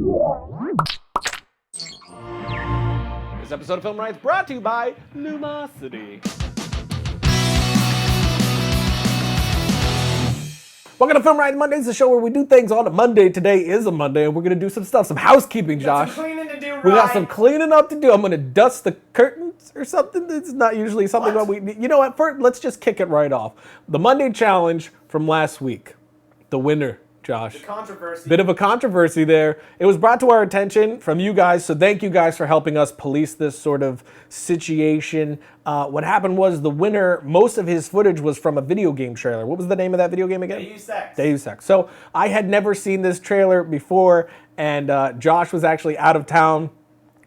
This episode of Film Riot is brought to you by Lumosity. Welcome to Film Riot Mondays, the show where we do things on a Monday. Today is a Monday, and we're going to do some stuff, some housekeeping, Josh. Some cleaning to do, We got Ryan. some cleaning up to do. I'm going to dust the curtains or something. It's not usually something that we... You know what? First, let's just kick it right off. The Monday challenge from last week. The winner, Josh. The controversy. Bit of a controversy there. It was brought to our attention from you guys, so thank you guys for helping us police this sort of situation. What happened was the winner, most of his footage was from a video game trailer. What was the name of that video game again? Deus Ex. Deus Ex. So I had never seen this trailer before, and Josh was actually out of town,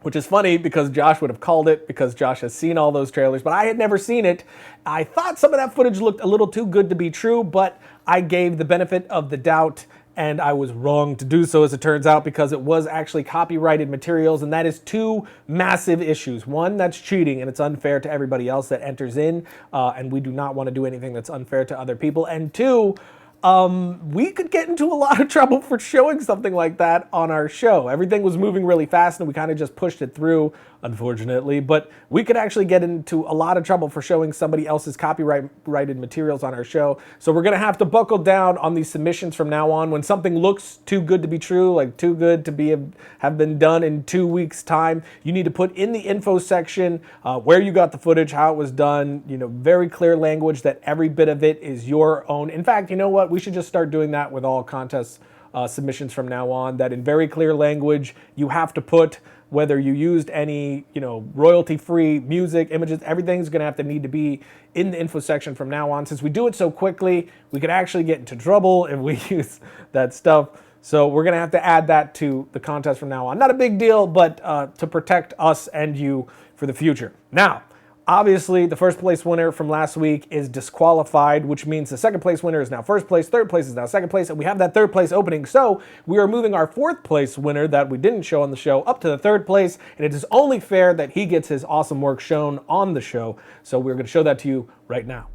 which is funny because Josh would have called it because Josh has seen all those trailers, but I had never seen it. I thought some of that footage looked a little too good to be true, but I gave the benefit of the doubt, and I was wrong to do so, as it turns out, because it was actually copyrighted materials, and that is two massive issues. One, that's cheating, and it's unfair to everybody else that enters in, and we do not want to do anything that's unfair to other people. And two, we could get into a lot of trouble for showing something like that on our show. Everything was moving really fast, and we kind of just pushed it through, unfortunately, but we could actually get into a lot of trouble for showing somebody else's copyrighted materials on our show. So we're going to have to buckle down on these submissions from now on. When something looks too good to be true, like too good to have been done in 2 weeks' time, you need to put in the info section where you got the footage, how it was done, very clear language that every bit of it is your own. In fact, you know what? We should just start doing that with all contest submissions from now on, that in very clear language, you have to put whether you used any, royalty-free music, images, everything's going to need to be in the info section from now on. Since we do it so quickly, we could actually get into trouble if we use that stuff. So we're going to have to add that to the contest from now on. Not a big deal, but to protect us and you for the future. Now, obviously, the first place winner from last week is disqualified, which means the second place winner is now first place, third place is now second place, and we have that third place opening. So we are moving our fourth place winner that we didn't show on the show up to the third place, and it is only fair that he gets his awesome work shown on the show. So we're going to show that to you right now.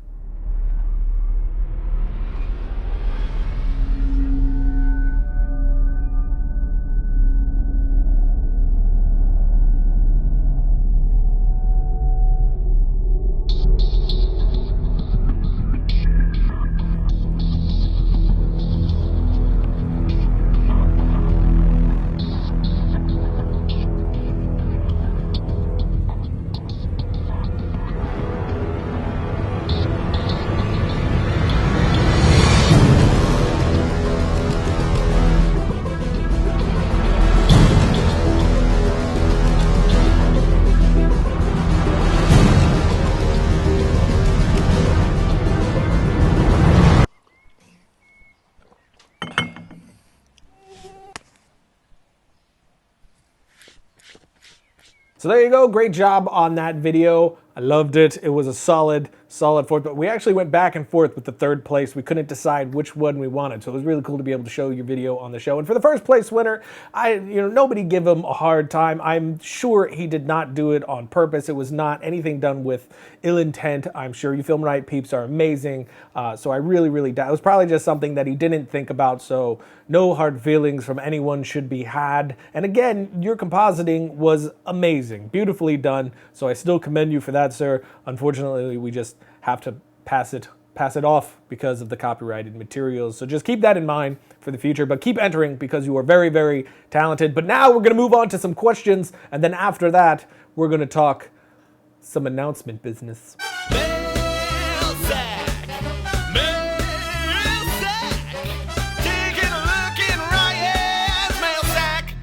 So there you go. Great job on that video. I loved it. It was a solid fourth, but we actually went back and forth with the third place. We couldn't decide which one we wanted, so it was really cool to be able to show your video on the show. And for the first place winner, nobody give him a hard time. I'm sure he did not do it on purpose. It was not anything done with ill intent. I'm sure you Film Riot peeps are amazing. So I really doubt. It was probably just something that he didn't think about, so no hard feelings from anyone should be had. And again, your compositing was amazing, beautifully done. So I still commend you for that, sir. Unfortunately, we just have to pass it off because of the copyrighted materials. So just keep that in mind for the future, but keep entering because you are very talented. But now we're going to move on to some questions, and then after that, we're going to talk some announcement business.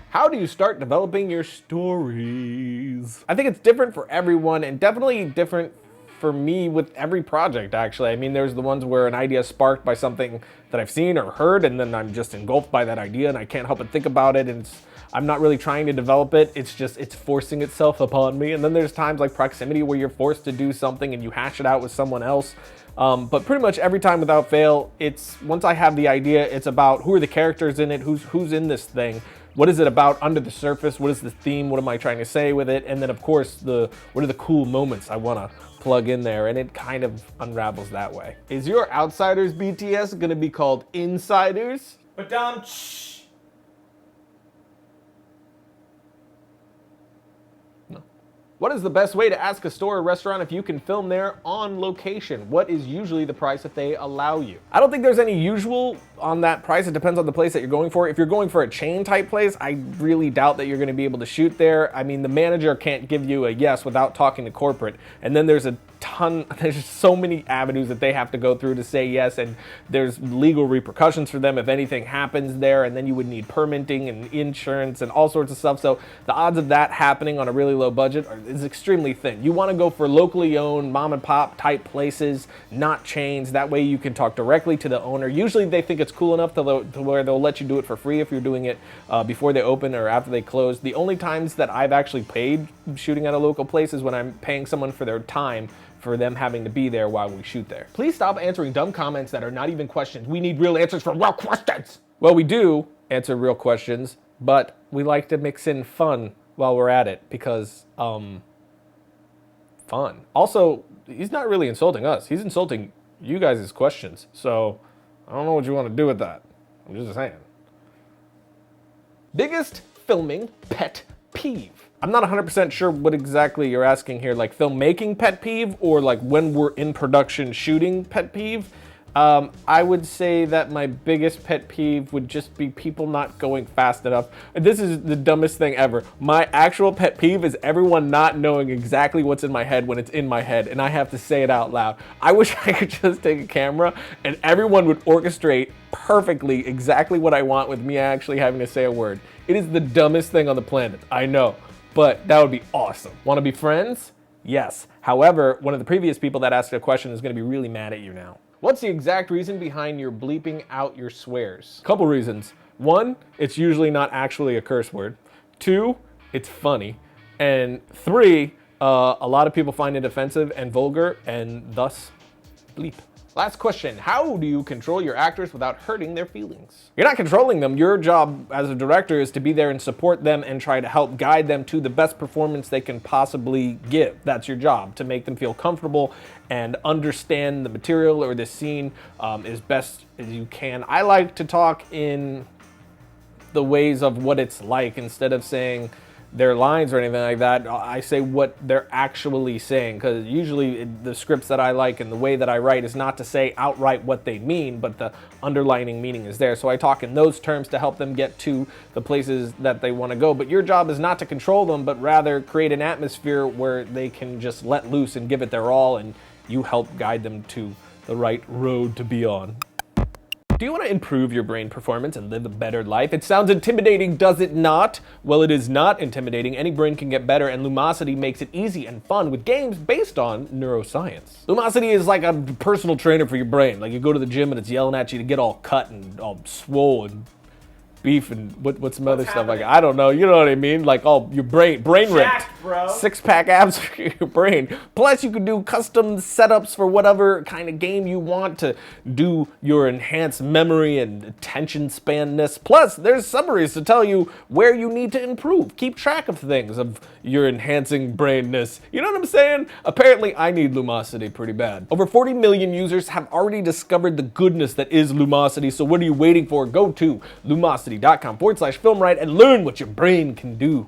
How do you start developing your stories? I think it's different for everyone, and definitely different for me with every project, actually. I mean, there's the ones where an idea is sparked by something that I've seen or heard, and then I'm just engulfed by that idea, and I can't help but think about it, and I'm not really trying to develop it. It's forcing itself upon me. And then there's times like Proximity where you're forced to do something and you hash it out with someone else. But pretty much every time without fail, it's once I have the idea, it's about who are the characters in it, who's in this thing. What is it about under the surface? What is the theme? What am I trying to say with it? And then, of course, what are the cool moments I want to plug in there? And it kind of unravels that way. Is your Outsiders BTS going to be called Insiders? But What is the best way to ask a store or restaurant if you can film there on location? What is usually the price that they allow you? I don't think there's any usual on that price. It depends on the place that you're going for. If you're going for a chain type place, I really doubt that you're going to be able to shoot there. I mean, the manager can't give you a yes without talking to corporate. And then there's there's so many avenues that they have to go through to say yes, and there's legal repercussions for them if anything happens there, and then you would need permitting and insurance and all sorts of stuff. So the odds of that happening on a really low budget is extremely thin. You want to go for locally owned mom and pop type places, not chains. That way you can talk directly to the owner. Usually they think it's cool enough to where they'll let you do it for free if you're doing it before they open or after they close. The only times that I've actually paid shooting at a local place is when I'm paying someone for their time, for them having to be there while we shoot there. Please stop answering dumb comments that are not even questions. We need real answers for real questions. Well, we do answer real questions, but we like to mix in fun while we're at it because, fun. Also, he's not really insulting us. He's insulting you guys' questions. So I don't know what you want to do with that. I'm just saying. Biggest filming pet peeve. I'm not 100% sure what exactly you're asking here, like filmmaking pet peeve or like when we're in production shooting pet peeve. I would say that my biggest pet peeve would just be people not going fast enough. This is the dumbest thing ever. My actual pet peeve is everyone not knowing exactly what's in my head when it's in my head, and I have to say it out loud. I wish I could just take a camera and everyone would orchestrate perfectly exactly what I want with me actually having to say a word. It is the dumbest thing on the planet, I know, but that would be awesome. Want to be friends? Yes. However, one of the previous people that asked a question is going to be really mad at you now. What's the exact reason behind your bleeping out your swears? Couple reasons. One, it's usually not actually a curse word. Two, it's funny. And three, a lot of people find it offensive and vulgar and thus bleep. Last question, how do you control your actors without hurting their feelings? You're not controlling them. Your job as a director is to be there and support them and try to help guide them to the best performance they can possibly give. That's your job, to make them feel comfortable and understand the material or the scene as best as you can. I like to talk in the ways of what it's like instead of saying their lines or anything like that. I say what they're actually saying, because usually the scripts that I like and the way that I write is not to say outright what they mean, but the underlining meaning is there. So I talk in those terms to help them get to the places that they want to go. But your job is not to control them, but rather create an atmosphere where they can just let loose and give it their all, and you help guide them to the right road to be on. Do you want to improve your brain performance and live a better life? It sounds intimidating, does it not? Well, it is not intimidating. Any brain can get better, and Lumosity makes it easy and fun with games based on neuroscience. Lumosity is like a personal trainer for your brain. Like you go to the gym and it's yelling at you to get all cut and all swole and beef and what's some other stuff like that? I don't know. You know what I mean? Like all your brain ripped. Bro. 6-pack abs for your brain. Plus you can do custom setups for whatever kind of game you want to do your enhanced memory and attention spanness. Plus there's summaries to tell you where you need to improve. Keep track of things of your enhancing brainness. You know what I'm saying? Apparently I need Lumosity pretty bad. Over 40 million users have already discovered the goodness that is Lumosity. So what are you waiting for? Go to lumosity.com/filmright and learn what your brain can do.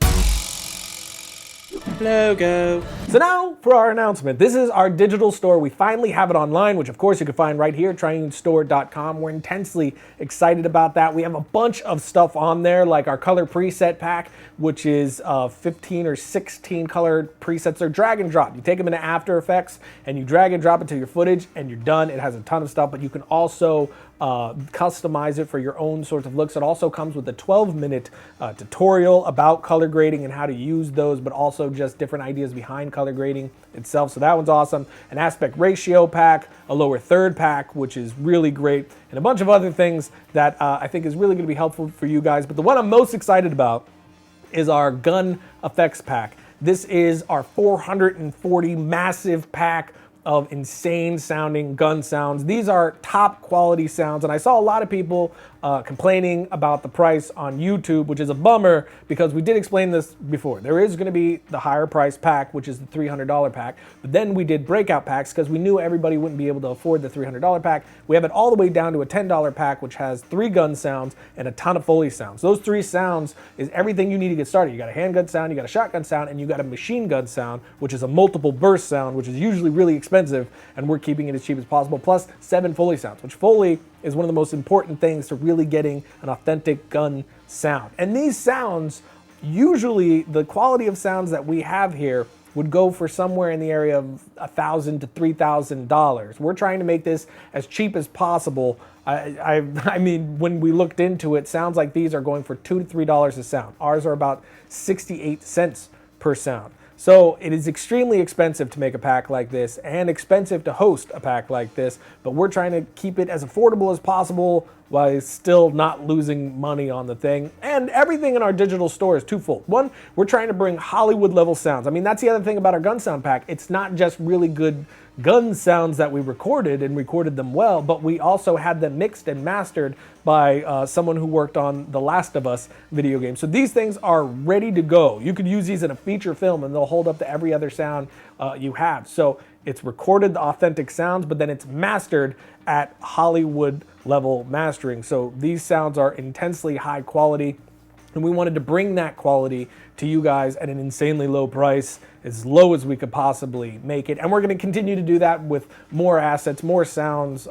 Logo. So now for our announcement. This is our digital store. We finally have it online, which of course you can find right here, triunestore.com. We're intensely excited about that. We have a bunch of stuff on there, like our color preset pack, which is 15 or 16 color presets. They're drag and drop. You take them into After Effects and you drag and drop it to your footage and you're done. It has a ton of stuff, but you can also customize it for your own sorts of looks. It also comes with a 12-minute tutorial about color grading and how to use those, but also just different ideas behind color grading itself. So that one's awesome. An aspect ratio pack, a lower third pack, which is really great, and a bunch of other things that I think is really going to be helpful for you guys. But the one I'm most excited about is our gun effects pack. This is our 440 massive pack of insane sounding gun sounds. These are top quality sounds, and I saw a lot of people complaining about the price on YouTube, which is a bummer because we did explain this before. There is going to be the higher price pack, which is the $300 pack, but then we did breakout packs because we knew everybody wouldn't be able to afford the $300 pack. We have it all the way down to a $10 pack, which has 3 gun sounds and a ton of Foley sounds. Those 3 sounds is everything you need to get started. You got a handgun sound, you got a shotgun sound, and you got a machine gun sound, which is a multiple burst sound, which is usually really expensive, and we're keeping it as cheap as possible, plus 7 Foley sounds, which Foley is one of the most important things to really getting an authentic gun sound. And these sounds, usually the quality of sounds that we have here would go for somewhere in the area of $1,000 to $3,000. We're trying to make this as cheap as possible. I mean, when we looked into it, sounds like these are going for $2 to $3 a sound. Ours are about 68 cents per sound. So it is extremely expensive to make a pack like this and expensive to host a pack like this, but we're trying to keep it as affordable as possible while still not losing money on the thing. And everything in our digital store is twofold. One, we're trying to bring Hollywood level sounds. I mean, that's the other thing about our gun sound pack. It's not just really good gun sounds that we recorded and recorded them well, but we also had them mixed and mastered by someone who worked on the Last of Us video game. So these things are ready to go. You could use these in a feature film and they'll hold up to every other sound you have. So it's recorded the authentic sounds, but then it's mastered at Hollywood level mastering. So these sounds are intensely high quality, and we wanted to bring that quality to you guys at an insanely low price, as low as we could possibly make it. And we're going to continue to do that with more assets, more sounds,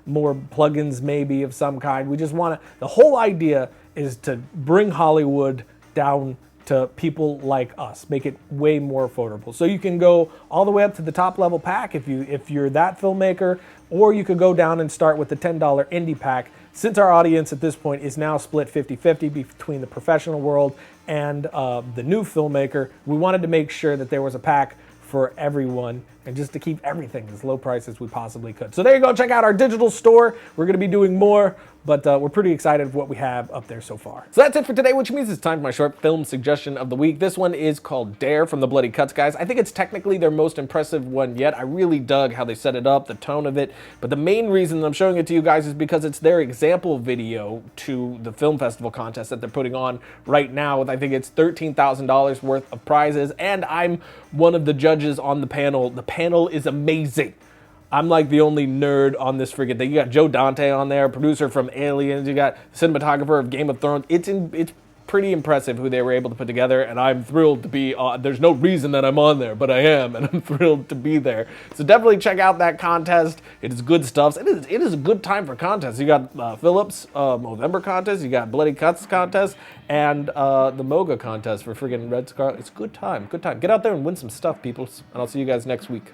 more plugins maybe of some kind. We just want to, the whole idea is to bring Hollywood down to people like us, make it way more affordable. So you can go all the way up to the top level pack if you're that filmmaker, or you could go down and start with the $10 indie pack. Since our audience at this point is now split 50-50 between the professional world and the new filmmaker, we wanted to make sure that there was a pack for everyone and just to keep everything as low price as we possibly could. So there you go, check out our digital store. We're gonna be doing more, but we're pretty excited with what we have up there so far. So that's it for today, which means it's time for my short film suggestion of the week. This one is called Dare from the Bloody Cuts guys. I think it's technically their most impressive one yet. I really dug how they set it up, the tone of it, but the main reason I'm showing it to you guys is because it's their example video to the film festival contest that they're putting on right now with, I think it's $13,000 worth of prizes, and I'm one of the judges on the panel. The panel is amazing. I'm like the only nerd on this friggin' thing. You got Joe Dante on there, producer from Aliens. You got cinematographer of Game of Thrones. It's pretty impressive who they were able to put together, and I'm thrilled to be on. There's no reason that I'm on there, but I am, and I'm thrilled to be there. So definitely check out that contest. It is good stuff. It is a good time for contests. You got Phillips Movember contest, you got Bloody Cuts contest, and the Moga contest for friggin' Red Scarlet. It's a good time, good time. Get out there and win some stuff, people, and I'll see you guys next week.